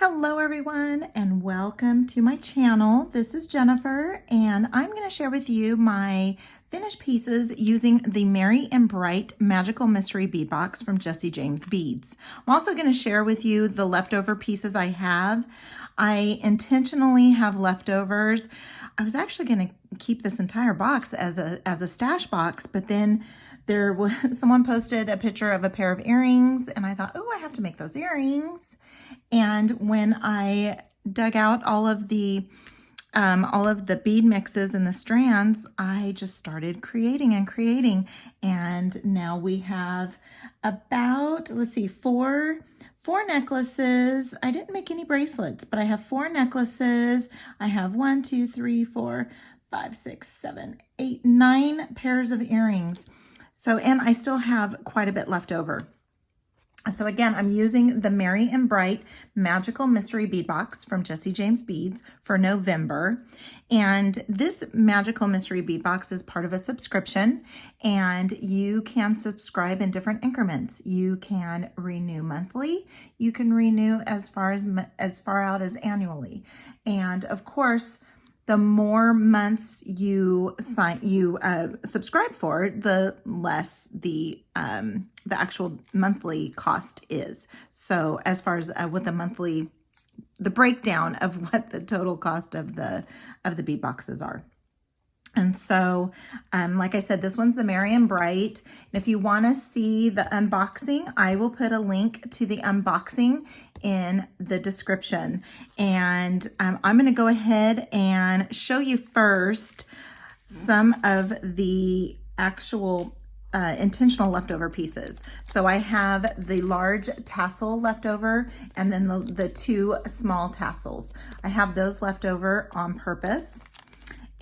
Hello everyone and welcome to my channel. This is Jennifer and I'm going to share with you my finished pieces using the Merry and Bright Magical Mystery Bead Box from Jesse James Beads. I'm also going to share with you the leftover pieces I have. I intentionally have leftovers. I was actually going to keep this entire box as a stash box, but then there was someone posted a picture of a pair of earrings and I thought, oh, I have to make those earrings. And when I dug out all of the bead mixes and the strands, I just started creating. And now we have about, let's see, four necklaces. I didn't make any bracelets, but I have 4 necklaces. I have 1, 2, 3, 4, 5, 6, 7, 8, 9 pairs of earrings. So, and I still have quite a bit left over. So again, I'm using the Merry and Bright Magical Mystery Bead Box from Jesse James Beads for November. And this Magical Mystery Bead Box is part of a subscription, and you can subscribe in different increments. You can renew monthly. You can renew as far out as annually. And of course, the more months you subscribe for, the less the actual monthly cost is. So as far as what the breakdown of what the total cost of the bead boxes are. And so, like I said, this one's the Merry and Bright. And if you want to see the unboxing, I will put a link to the unboxing in the description. And I'm going to go ahead and show you first some of the actual intentional leftover pieces. So I have the large tassel leftover and then the 2 small tassels. I have those left over on purpose.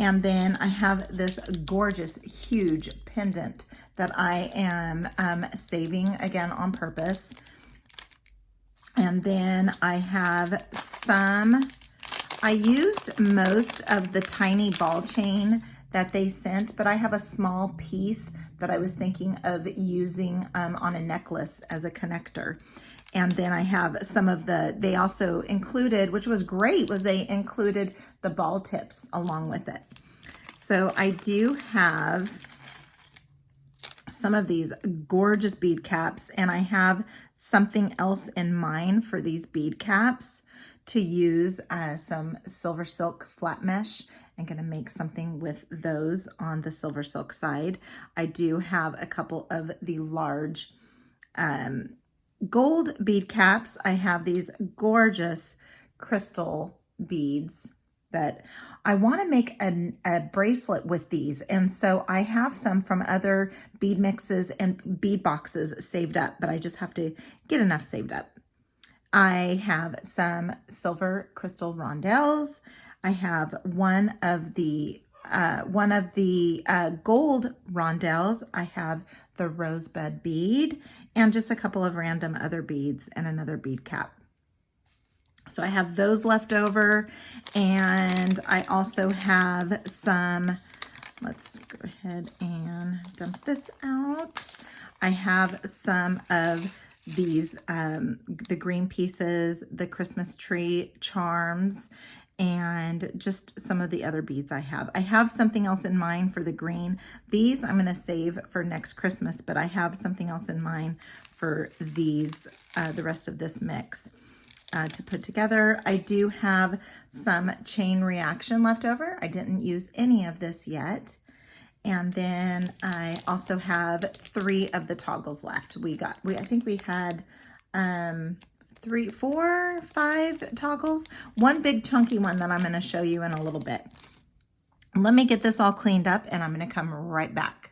And then I have this gorgeous, huge pendant that I am saving again on purpose. And then I have I used most of the tiny ball chain that they sent, but I have a small piece that I was thinking of using on a necklace as a connector. And then I have some of they also included, which was great, was they included the ball tips along with it. So I do have some of these gorgeous bead caps, and I have something else in mind for these bead caps to use some silver silk flat mesh. I'm going to make something with those on the silver silk side. I do have a couple of the large gold bead caps. I have these gorgeous crystal beads that I want to make a bracelet with these. And so I have some from other bead mixes and bead boxes saved up, but I just have to get enough saved up. I have some silver crystal rondelles. I have one of the gold rondelles. I have the rosebud bead and just a couple of random other beads and another bead cap. So I have those left over, and I also have some, let's go ahead and dump this out. I have some of these, the green pieces, the Christmas tree charms, and just some of the other beads I have. I have something else in mind for the green. These I'm going to save for next Christmas, but I have something else in mind for these, the rest of this mix. To put together. I do have some chain reaction left over. I didn't use any of this yet. And then I also have 3 of the toggles left. I think we had 3, 4, 5 toggles. One big chunky one that I'm going to show you in a little bit. Let me get this all cleaned up and I'm going to come right back.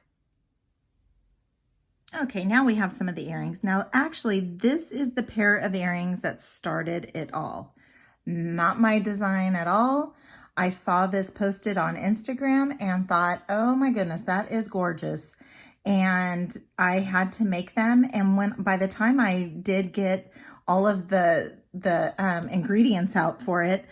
Okay, now we have some of the earrings. Now, actually, this is the pair of earrings that started it all. Not my design at all. I saw this posted on Instagram and thought, oh my goodness, that is gorgeous. And I had to make them. And by the time I did get all of the ingredients out for it,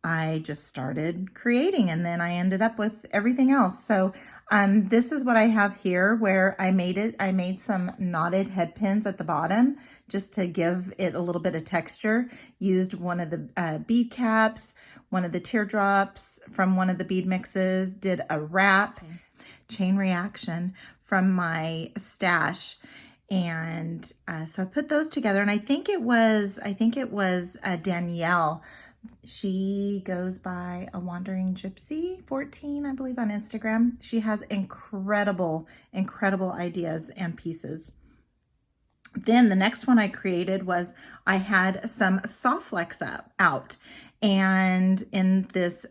I just started creating, and then I ended up with everything else. So this is what I have here, where I made some knotted head pins at the bottom just to give it a little bit of texture. Used one of the bead caps, one of the teardrops from one of the bead mixes, did a wrap, chain reaction from my stash. And so I put those together, and I think it was Danielle. She goes by a Wandering Gypsy 14, I believe, on Instagram. She has incredible ideas and pieces. Then the next one I created was I had some soft flex out and in this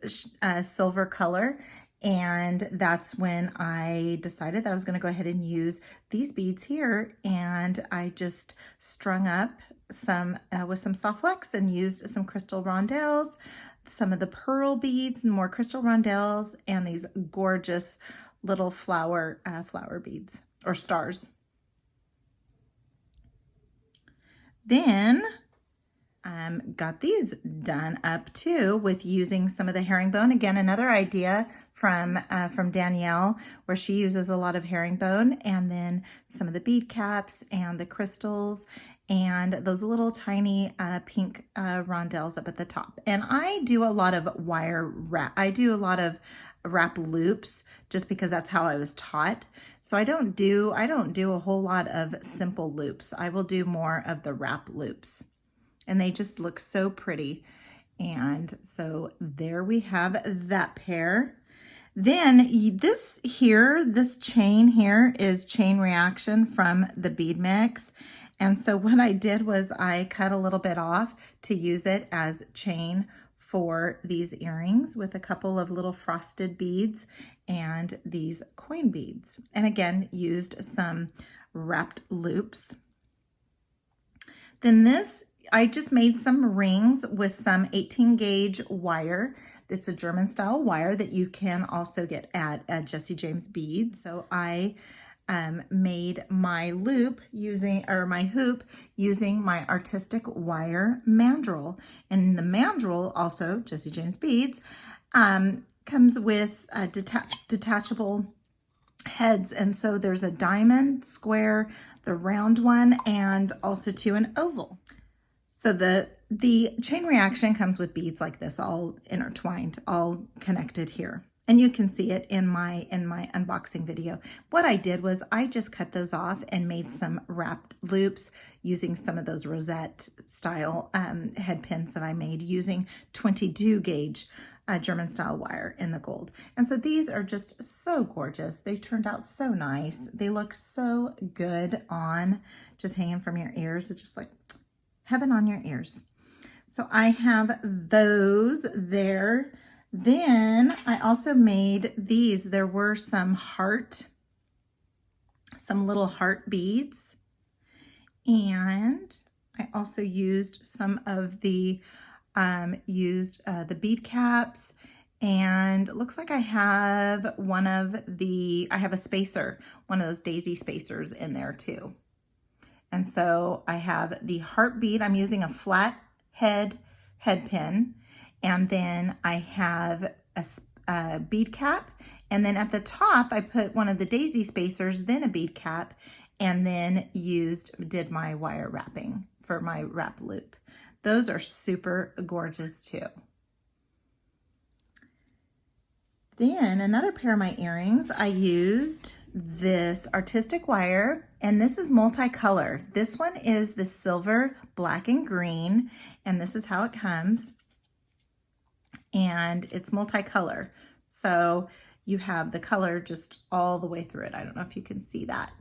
silver color. And that's when I decided that I was going to go ahead and use these beads here. And I just strung up some with some soft flex and used some crystal rondelles, some of the pearl beads and more crystal rondelles, and these gorgeous little flower beads or stars. Then got these done up too with using some of the herringbone. Again, another idea from Danielle, where she uses a lot of herringbone, and then some of the bead caps and the crystals and those little tiny pink rondelles up at the top. And I do a lot of wire wrap. I do a lot of wrap loops just because that's how I was taught. So I don't do a whole lot of simple loops. I will do more of the wrap loops, and they just look so pretty. And so there we have that pair. Then this chain here is chain reaction from the bead mix. And so what I did was I cut a little bit off to use it as chain for these earrings with a couple of little frosted beads and these coin beads. And again, used some wrapped loops. Then this, I just made some rings with some 18 gauge wire. It's a German style wire that you can also get at Jesse James Beads. So I made my loop my hoop using my artistic wire mandrel. And the mandrel, also Jesse James Beads, comes with detachable heads. And so there's a diamond, square, the round one, and also an oval. So the chain reaction comes with beads like this, all intertwined, all connected here. And you can see it in my unboxing video. What I did was I just cut those off and made some wrapped loops using some of those rosette style head pins that I made using 22 gauge German style wire in the gold. And so these are just so gorgeous. They turned out so nice. They look so good on, just hanging from your ears. It's just like heaven on your ears. So I have those there. Then I also made these. There were some little heart beads, and I also used some of the bead caps, and it looks like I have a spacer, one of those daisy spacers in there too. And so I have the heart bead. I'm using a flat head pin. And then I have a bead cap, and then at the top I put one of the daisy spacers, then a bead cap, and then did my wire wrapping for my wrap loop. Those are super gorgeous too. Then another pair of my earrings, I used this artistic wire, and this is multicolor. This one is the silver, black, and green, and this is how it comes. And it's multicolor. So you have the color just all the way through it. I don't know if you can see that,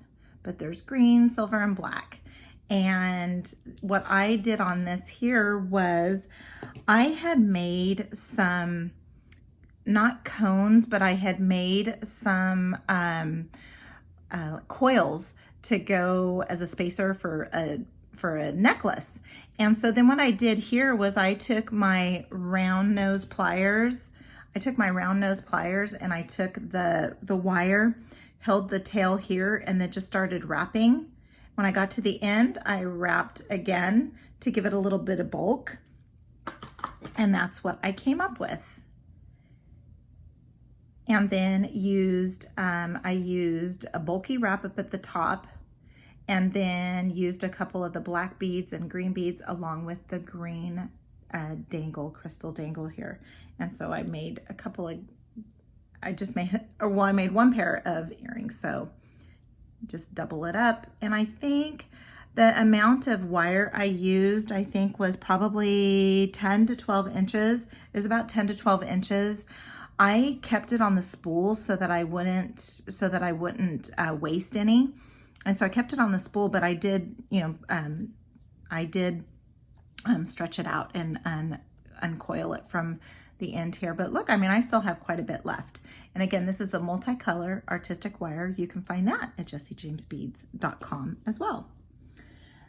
but there's green, silver, and black. And what I did on this here was I had made some, not cones, but I had made some coils to go as a spacer for a necklace. And so then what I did here was I took my round nose pliers. And I took the wire, held the tail here, and then just started wrapping. When I got to the end, I wrapped again to give it a little bit of bulk. And that's what I came up with. And then I used a bulky wrap up at the top, and then used a couple of the black beads and green beads along with the green crystal dangle here. And so I made I made one pair of earrings. So just double it up. And I think the amount of wire I used, I think, was probably 10 to 12 inches. It was about 10 to 12 inches. I kept it on the spool so that I wouldn't waste any. And so I kept it on the spool, but I did, stretch it out and uncoil it from the end here. But look, I mean, I still have quite a bit left. And again, this is the multicolor artistic wire. You can find that at jessiejamesbeads.com as well.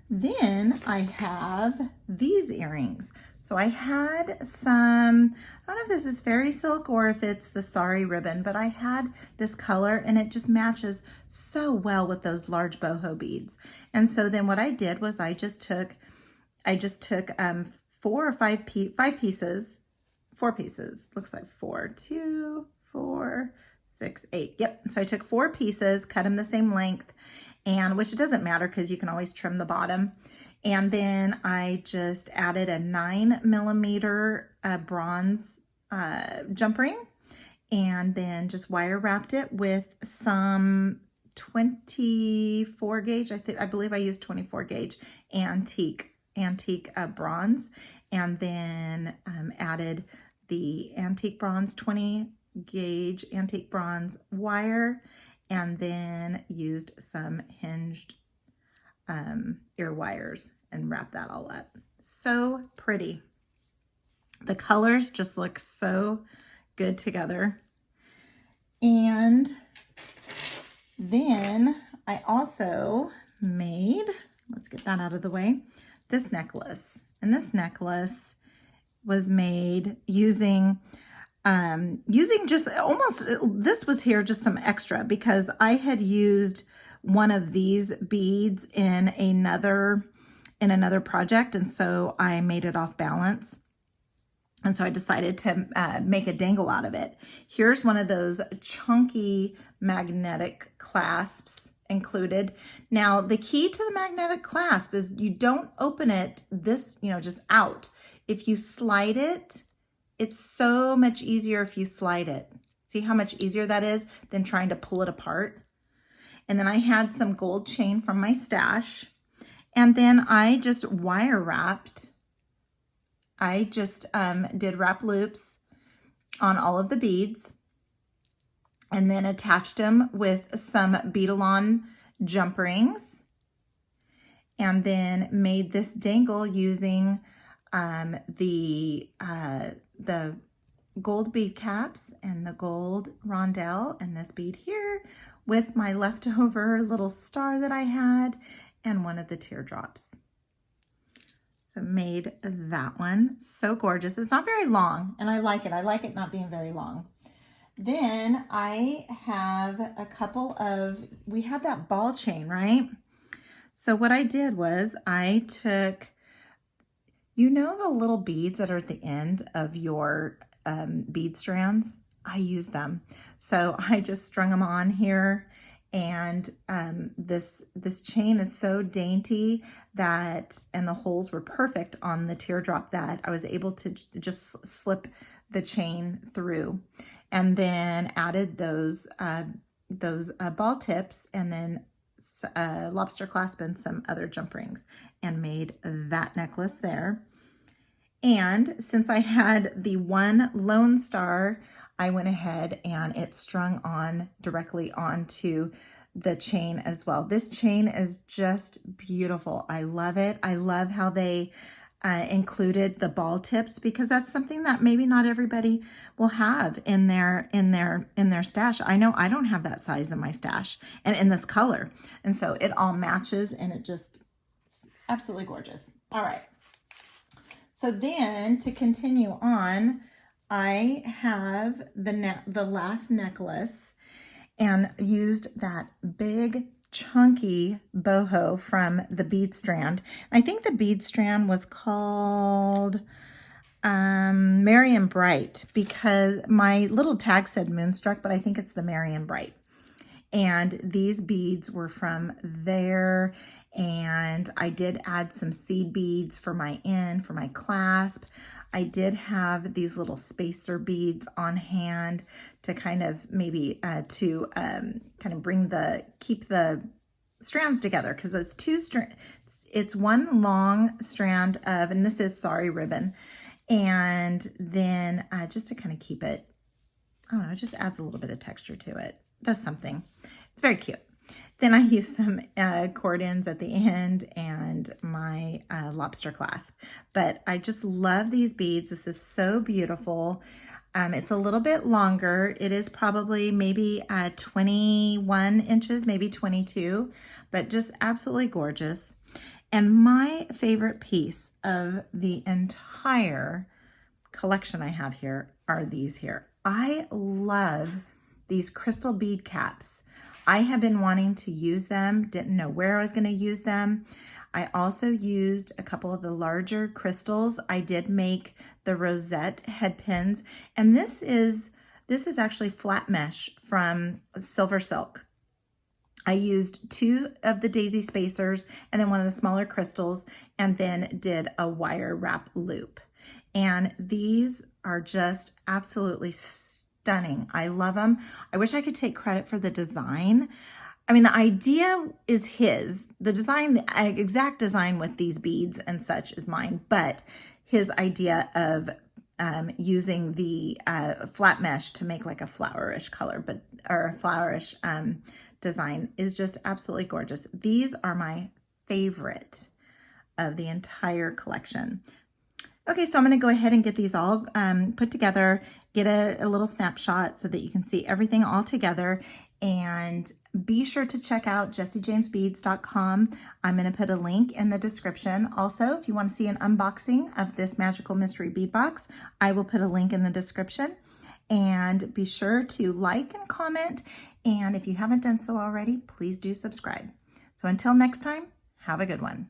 Then I have these earrings. So I had some, I don't know if this is fairy silk or if it's the sari ribbon, but I had this color and it just matches so well with those large boho beads. And so then what I did was I just took 4 pieces, looks like 4, 2, 4, 6, 8. Yep. So I took 4 pieces, cut them the same length, and which doesn't matter because you can always trim the bottom. And then I just added a 9mm bronze jump ring, and then just wire wrapped it with some 24 gauge. I believe I used 24 gauge antique bronze, and then added the antique bronze 20 gauge antique bronze wire, and then used some hinged ear wires and wrap that all up. So pretty. The colors just look so good together. And then I also made, let's get that out of the way, this necklace. And this necklace was made using just almost, this was here just some extra because I had used one of these beads in another project, and so I made it off balance. And so I decided to make a dangle out of it. Here's one of those chunky magnetic clasps included. Now, the key to the magnetic clasp is you don't open it just out. If you slide it, it's so much easier if you slide it. See how much easier that is than trying to pull it apart? And then I had some gold chain from my stash. And then I just wire wrapped. I just did wrap loops on all of the beads and then attached them with some bead-along jump rings, and then made this dangle using the gold bead caps and the gold rondelle and this bead here with my leftover little star that I had and one of the teardrops. So made that one. So gorgeous. It's not very long, and I like it. I like it not being very long. Then I have a couple of, we had that ball chain, right? So what I did was I took, the little beads that are at the end of your bead strands? I use them. So I just strung them on here, and this chain is so dainty that, and the holes were perfect on the teardrop that I was able to just slip the chain through, and then added those ball tips, and then lobster clasp and some other jump rings, and made that necklace there. And since I had the one lone star, I went ahead and it strung on directly onto the chain as well. This chain is just beautiful. I love it. I love how they included the ball tips, because that's something that maybe not everybody will have in their stash. I know I don't have that size in my stash and in this color. And so it all matches, and it just absolutely gorgeous. All right. So then to continue on, I have the last necklace, and used that big chunky boho from the bead strand. I think the bead strand was called, Merry and Bright, because my little tag said Moonstruck, but I think it's the Merry and Bright. And these beads were from there, and I did add some seed beads for my for my clasp. I did have these little spacer beads on hand to kind of maybe kind of bring keep the strands together, because it's one long strand of, and this is Sorry ribbon, and then just to kind of keep it, I don't know, it just adds a little bit of texture to it. Does something. It's very cute. Then I used some cord ends at the end and my lobster clasp. But I just love these beads. This is so beautiful. It's a little bit longer. It is probably maybe 21 inches, maybe 22, but just absolutely gorgeous. And my favorite piece of the entire collection I have here are these here. I love these crystal bead caps. I have been wanting to use them, didn't know where I was going to use them. I also used a couple of the larger crystals. I did make the rosette head pins, and this is actually flat mesh from Silver Silk. I used 2 of the daisy spacers and then one of the smaller crystals, and then did a wire wrap loop. And these are just absolutely stunning. I love them. I wish I could take credit for the design. I mean, the idea is his. The design, the exact design with these beads and such is mine, but his idea of using the flat mesh to make like a flowerish color, or a flowerish design is just absolutely gorgeous. These are my favorite of the entire collection. Okay, so I'm going to go ahead and get these all put together, get a little snapshot so that you can see everything all together, and be sure to check out jessiejamesbeads.com. I'm going to put a link in the description. Also, if you want to see an unboxing of this magical mystery bead box, I will put a link in the description. And be sure to like and comment, and if you haven't done so already, please do subscribe. So until next time, have a good one.